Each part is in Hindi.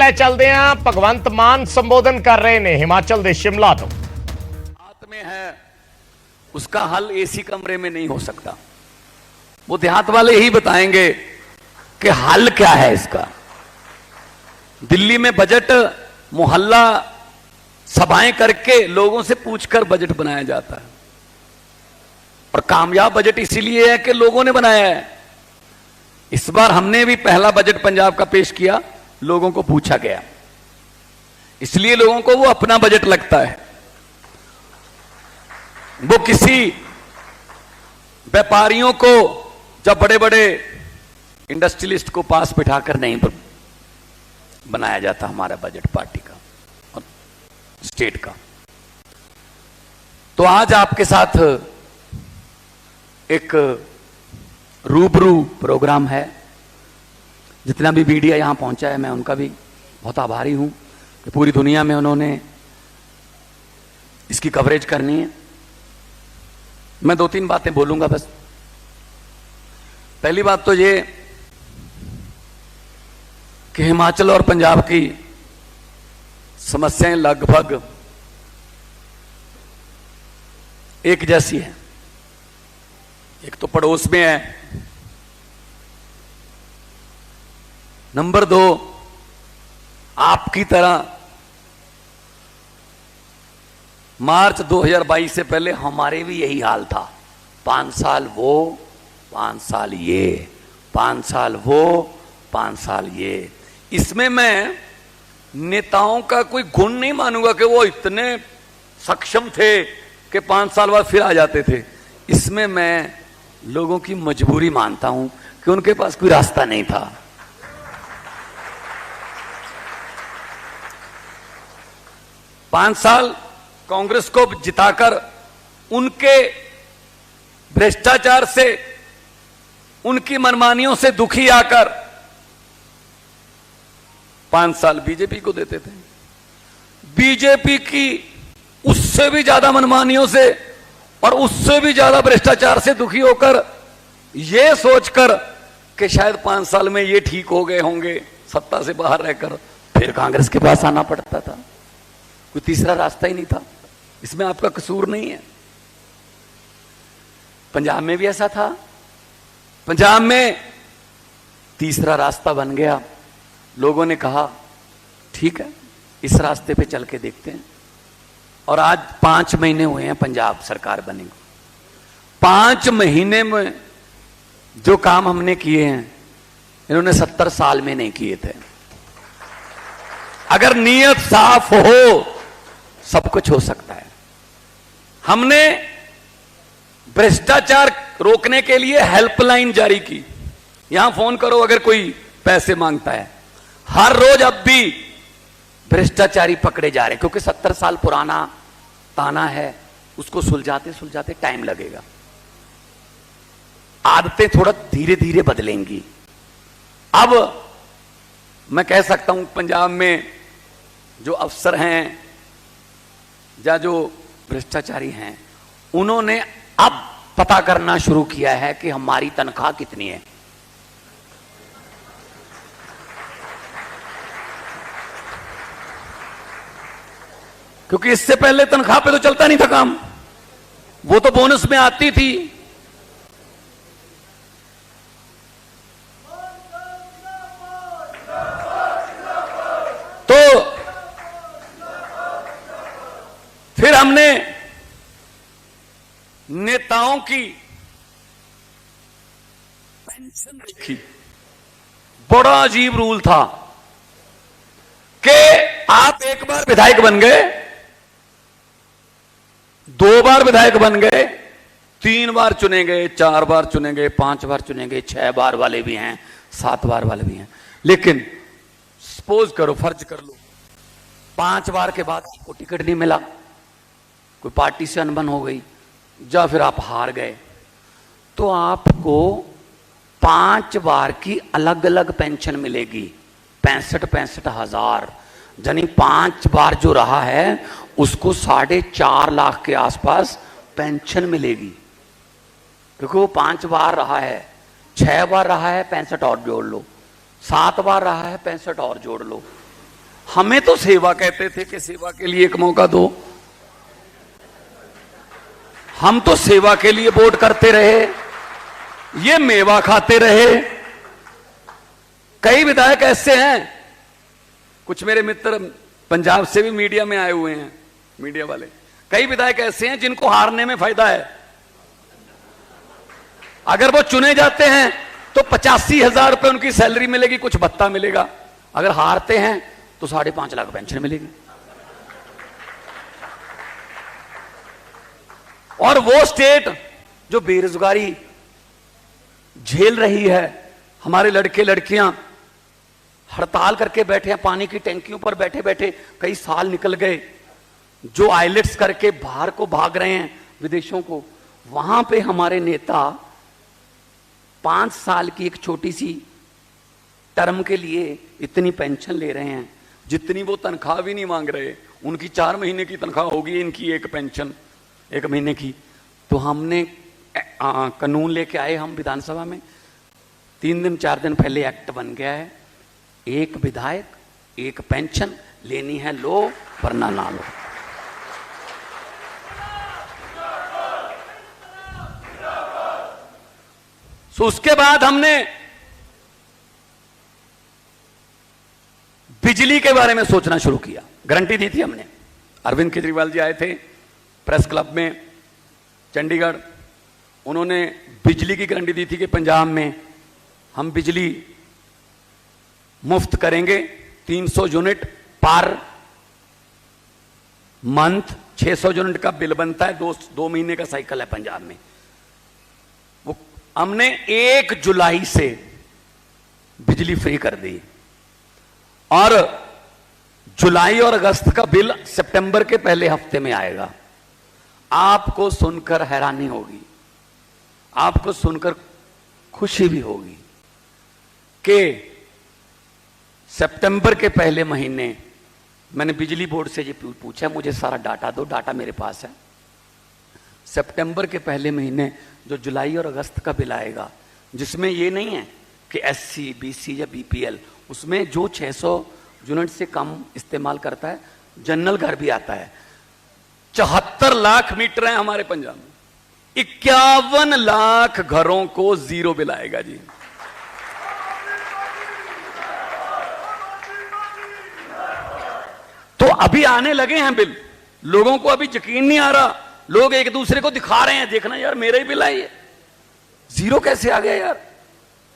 ਲੈ ਚੱਲਦੇ ਆਂ। ਭਗਵੰਤ ਮਾਨ ਸੰਬੋਧਨ ਕਰ ਰਹੇ ਨੇ हिमाचल ਦੇ शिमला ਤੋਂ। देहात में है उसका हल एसी कमरे में नहीं हो सकता। वो देहात वाले ही बताएंगे कि हल क्या है इसका। दिल्ली में बजट मोहल्ला सभाएं करके लोगों से पूछकर बजट बनाया जाता है और कामयाब बजट इसीलिए है कि लोगों ने बनाया है। इस बार हमने भी पहला बजट पंजाब का पेश किया, लोगों को पूछा गया, इसलिए लोगों को वो अपना बजट लगता है। वो किसी व्यापारियों को जब बड़े बड़े इंडस्ट्रियलिस्ट को पास बिठाकर नहीं बनाया जाता हमारा बजट, पार्टी का और स्टेट का। तो आज आपके साथ एक रूबरू प्रोग्राम है। जितना भी मीडिया यहां पहुंचा है मैं उनका भी बहुत आभारी हूं कि पूरी दुनिया में उन्होंने इसकी कवरेज करनी है। मैं 2-3 बातें बोलूंगा बस। पहली बात तो ये कि हिमाचल और पंजाब की समस्याएं लगभग एक जैसी हैं। एक तो पड़ोस में है, नंबर 2 आपकी तरह मार्च 2022 से पहले हमारे भी यही हाल था। 5 साल वो, 5 साल ये, 5 साल वो, 5 साल ये। इसमें मैं नेताओं का कोई गुण नहीं मानूंगा कि वो इतने सक्षम थे कि 5 साल बाद फिर आ जाते थे। इसमें मैं लोगों की मजबूरी मानता हूं कि उनके पास कोई रास्ता नहीं था। पांच साल कांग्रेस को जिताकर उनके भ्रष्टाचार से, उनकी मनमानियों से दुखी आकर 5 साल बीजेपी को देते थे। बीजेपी की उससे भी ज्यादा मनमानियों से और उससे भी ज्यादा भ्रष्टाचार से दुखी होकर यह सोचकर कि शायद 5 साल में ये ठीक हो गए होंगे, सत्ता से बाहर रहकर फिर कांग्रेस के पास आना पड़ता था। कोई तीसरा रास्ता ही नहीं था। इसमें आपका कसूर नहीं है। पंजाब में भी ऐसा था। पंजाब में तीसरा रास्ता बन गया। लोगों ने कहा ठीक है, इस रास्ते पे चल के देखते हैं। और आज 5 महीने हुए हैं पंजाब सरकार बनी। 5 महीने में जो काम हमने किए हैं इन्होंने 70 साल में नहीं किए थे। अगर नीयत साफ हो सब कुछ हो सकता है। हमने भ्रष्टाचार रोकने के लिए हेल्पलाइन जारी की। यहां फोन करो अगर कोई पैसे मांगता है। हर रोज अब भी भ्रष्टाचारी पकड़े जा रहे, क्योंकि 70 साल पुराना ताना है, उसको सुलझाते सुलझाते टाइम लगेगा। आदतें थोड़ा धीरे धीरे बदलेंगी। अब मैं कह सकता हूं पंजाब में जो अफसर हैं या जो भ्रष्टाचारी हैं उन्होंने अब पता करना शुरू किया है कि हमारी तनख्वाह कितनी है। क्योंकि इससे पहले तनख्वाह पे तो चलता नहीं था काम, वो तो बोनस में आती थी। तो फिर हमने नेताओं की पेंशन रखी। बड़ा अजीब रूल था कि आप एक बार विधायक बन गए, 2 बार विधायक बन गए, 3 बार चुने गए, 4 बार चुने गए, 5 बार चुने गए, 6 बार वाले भी हैं, 7 बार वाले भी हैं। लेकिन सपोज करो, फर्ज कर लो 5 बार के बाद आपको टिकट नहीं मिला, कोई पार्टी से अनबन हो गई या फिर आप हार गए, तो आपको 5 बार की अलग अलग पेंशन मिलेगी। 65 हजार, यानी 5 बार जो रहा है उसको 4.5 लाख के आसपास पेंशन मिलेगी। क्योंकि वो 5 बार रहा है, 6 बार रहा है 65 और जोड़ लो, 7 बार रहा है 65 और जोड़ लो, हमें तो सेवा कहते थे कि सेवा के लिए एक मौका दो। हम तो सेवा के लिए वोट करते रहे, ये मेवा खाते रहे। कई विधायक ऐसे हैं, कुछ मेरे मित्र पंजाब से भी मीडिया में आए हुए हैं, मीडिया वाले, कई विधायक ऐसे हैं जिनको हारने में फायदा है। अगर वो चुने जाते हैं तो 85,000 रुपए उनकी सैलरी मिलेगी, कुछ भत्ता मिलेगा। अगर हारते हैं तो 5.5 लाख पेंशन मिलेगी। और वो स्टेट जो बेरोजगारी झेल रही है, हमारे लड़के लड़कियां हड़ताल करके बैठे हैं, पानी की टैंकियों पर बैठे बैठे कई साल निकल गए, जो आइलेट्स करके बाहर को भाग रहे हैं विदेशों को, वहां पे हमारे नेता 5 साल की एक छोटी सी टर्म के लिए इतनी पेंशन ले रहे हैं जितनी वो तनख्वाह भी नहीं मांग रहे। उनकी 4 महीने की तनख्वाह होगी, इनकी एक पेंशन 1 महीने की। तो हमने कानून लेके आए, हम विधानसभा में 3 दिन 4 दिन पहले एक्ट बन गया है, 1 विधायक 1 पेंशन, लेनी है लो वरना ना लो। सो उसके बाद हमने बिजली के बारे में सोचना शुरू किया। गारंटी दी थी हमने, अरविंद केजरीवाल जी आए थे प्रेस क्लब में चंडीगढ़, उन्होंने बिजली की गारंटी दी थी कि पंजाब में हम बिजली मुफ्त करेंगे, 300 यूनिट पर मंथ, 600 यूनिट का बिल बनता है, 2 महीने का साइकिल है पंजाब में। वो हमने 1 जुलाई से बिजली फ्री कर दी, और जुलाई और अगस्त का बिल सितंबर के पहले हफ्ते में आएगा। आपको सुनकर हैरानी होगी, आपको सुनकर खुशी भी होगी कि सितंबर के पहले महीने, मैंने बिजली बोर्ड से ये पूछा, मुझे सारा डाटा दो, डाटा मेरे पास है। सितंबर के पहले महीने जो जुलाई और अगस्त का बिल आएगा, जिसमें ये नहीं है कि एससी, बीसी या बीपीएल, उसमें जो 600 यूनिट से कम इस्तेमाल करता है, जनरल घर भी आता है। 74 लाख मीटर है हमारे पंजाब में, 51 लाख घरों को 0 बिल आएगा जी। तो अभी आने लगे हैं बिल, लोगों को अभी यकीन नहीं आ रहा, लोग एक दूसरे को दिखा रहे हैं, देखना यार मेरा ही बिल आई है, 0 कैसे आ गया यार।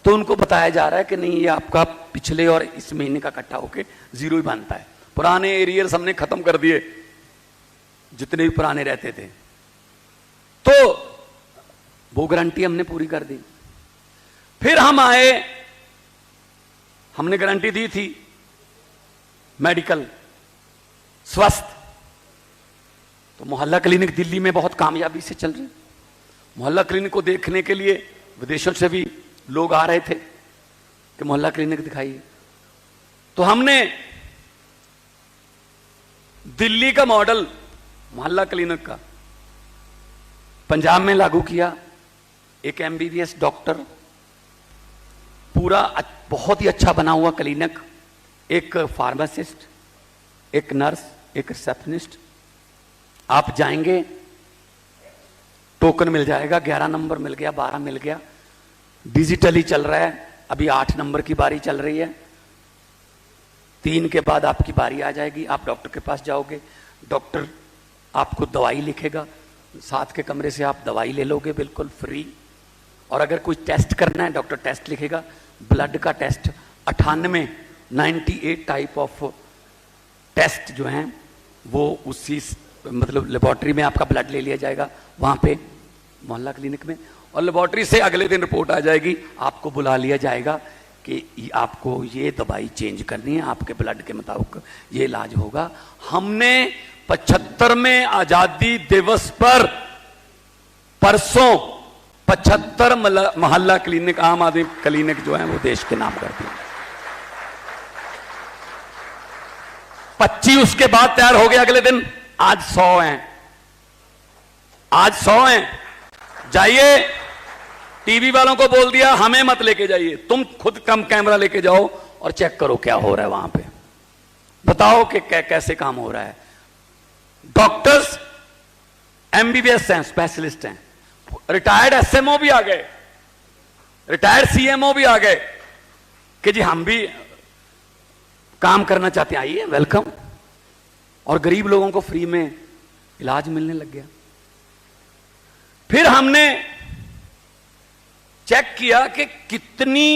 तो उनको बताया जा रहा है कि नहीं, ये आपका पिछले और इस महीने का इकट्ठा होके 0 ही बनता है। पुराने एरियर्स हमने खत्म कर दिए, जितने भी पुराने रहते थे, तो वो गारंटी हमने पूरी कर दी। फिर हम आए, हमने गारंटी दी थी मेडिकल, स्वास्थ्य, तो मोहल्ला क्लिनिक दिल्ली में बहुत कामयाबी से चल रहे। मोहल्ला क्लिनिक को देखने के लिए विदेशों से भी लोग आ रहे थे कि मोहल्ला क्लिनिक दिखाइए। तो हमने दिल्ली का मॉडल मोहल्ला क्लिनिक का पंजाब में लागू किया। एक एमबीबीएस डॉक्टर, पूरा बहुत ही अच्छा बना हुआ क्लिनिक, एक फार्मासिस्ट, एक नर्स, एक रिसेप्शनिस्ट। आप जाएंगे, टोकन मिल जाएगा, 11 नंबर मिल गया, 12 मिल गया, डिजिटली चल रहा है। अभी 8 नंबर की बारी चल रही है, 3 के बाद आपकी बारी आ जाएगी, आप डॉक्टर के पास जाओगे, डॉक्टर आपको दवाई लिखेगा, 7 के कमरे से आप दवाई ले लोगे बिल्कुल फ्री। और अगर कुछ टेस्ट करना है, डॉक्टर टेस्ट लिखेगा, ब्लड का टेस्ट 98 टाइप ऑफ टेस्ट जो हैं वो उसी मतलब लेबोरेटरी में आपका ब्लड ले लिया जाएगा वहां पे मोहल्ला क्लिनिक में, और लेबोरेटरी से अगले दिन रिपोर्ट आ जाएगी, आपको बुला लिया जाएगा कि आपको ये दवाई चेंज करनी है, आपके ब्लड के मुताबिक ये इलाज होगा। हमने 75वें आजादी दिवस पर परसों 75 मोहल्ला क्लिनिक, आम आदमी क्लिनिक जो है वो देश के नाम कर दिए। 25 उसके बाद तैयार हो गए अगले दिन, आज 100 हैं, आज 100 हैं। जाइए, टीवी वालों को बोल दिया हमें मत लेके जाइए, तुम खुद कम कैमरा लेके जाओ और चेक करो क्या हो रहा है वहां पे। बताओ कि कैसे काम हो रहा है। डॉक्टर्स एमबीबीएस हैं, स्पेशलिस्ट हैं, रिटायर्ड एसएमओ भी आ गए, रिटायर्ड सीएमओ भी आ गए कि जी हम भी काम करना चाहते हैं, आइए वेलकम। और गरीब लोगों को फ्री में इलाज मिलने लग गया। फिर हमने चेक किया कि कितनी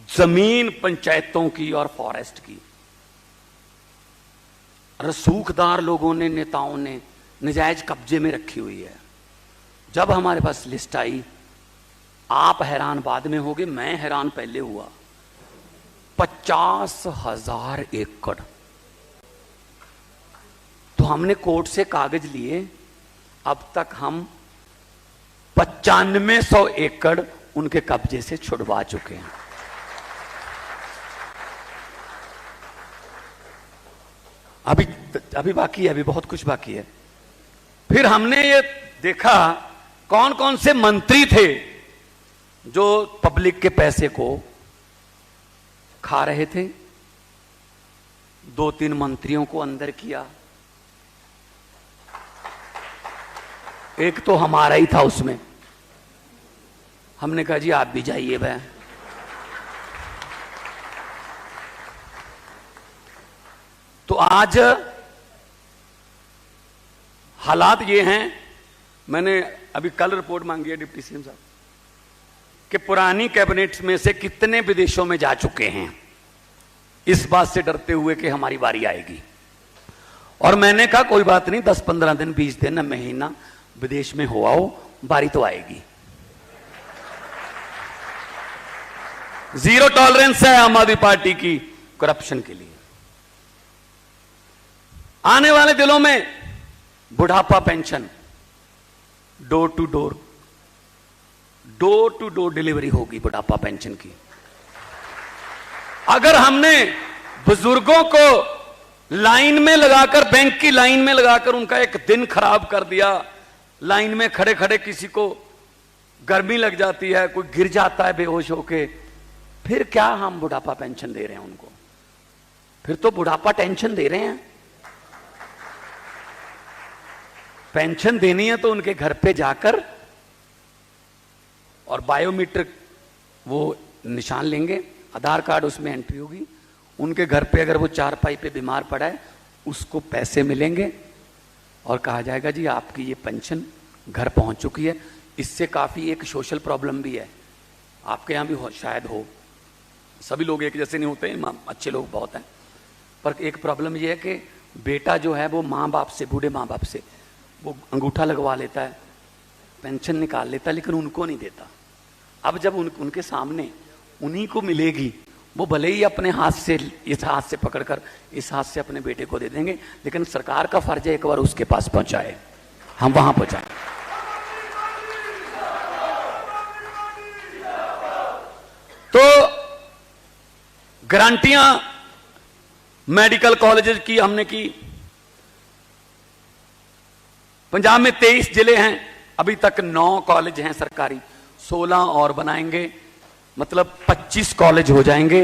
जमीन पंचायतों की और फॉरेस्ट की रसूखदार लोगों ने, नेताओं ने नजायज कब्जे में रखी हुई है। जब हमारे पास लिस्ट आई, आप हैरान बाद में होगे, मैं हैरान पहले हुआ। 50,000 एकड़। तो हमने कोर्ट से कागज लिए, अब तक हम 9500 एकड़ उनके कब्जे से छुड़वा चुके हैं। अभी बाकी है, अभी बहुत कुछ बाकी है। फिर हमने ये देखा कौन कौन से मंत्री थे जो पब्लिक के पैसे को खा रहे थे। 2-3 मंत्रियों को अंदर किया, एक तो हमारा ही था उसमें। हमने कहा जी आप भी जाइए भाई। तो आज हालात ये हैं, मैंने अभी कल रिपोर्ट मांगी है डिप्टी सीएम साहब कि पुरानी कैबिनेट में से कितने विदेशों में जा चुके हैं, इस बात से डरते हुए कि हमारी बारी आएगी। और मैंने कहा कोई बात नहीं, 10-15 दिन 20 दिन महीना विदेश में हो आओ, बारी तो आएगी। जीरो टॉलरेंस है आम आदमी पार्टी की करप्शन के लिए। आने वाले दिनों में बुढ़ापा pension door to door delivery होगी बुढ़ापा पेंशन की। अगर हमने बुजुर्गों को लाइन में लगाकर, बैंक की लाइन में लगाकर उनका एक दिन खराब कर दिया, लाइन में खड़े खड़े किसी को गर्मी लग जाती है, कोई गिर जाता है बेहोश होके, फिर क्या हम बुढ़ापा पेंशन दे रहे हैं उनको? फिर तो बुढ़ापा टेंशन दे रहे हैं। पेंशन देनी है तो उनके घर पे जाकर और बायोमीट्रिक वो निशान लेंगे, आधार कार्ड उसमें एंट्री होगी, उनके घर पे अगर वो चारपाई पे बीमार पड़ा है उसको पैसे मिलेंगे और कहा जाएगा जी आपकी ये पेंशन घर पहुंच चुकी है। इससे काफी एक सोशल प्रॉब्लम भी है, आपके यहां भी शायद हो, सभी लोग एक जैसे नहीं होते हैं, अच्छे लोग बहुत हैं, पर एक प्रॉब्लम ये है कि बेटा जो है वो माँ बाप से, बूढ़े माँ बाप से वो अंगूठा लगवा लेता है, पेंशन निकाल लेता है, लेकिन उनको नहीं देता। अब जब उनके सामने उन्हीं को मिलेगी, वो भले ही अपने हाथ से, इस हाथ से पकड़कर इस हाथ से अपने बेटे को दे देंगे, लेकिन सरकार का फर्ज है एक बार उसके पास पहुंचाए, हम वहां पहुंचाए। तो गारंटियां मेडिकल कॉलेजेस की हमने की। पंजाब में 23 जिले हैं, अभी तक 9 कॉलेज हैं सरकारी, 16 और बनाएंगे, मतलब 25 कॉलेज हो जाएंगे।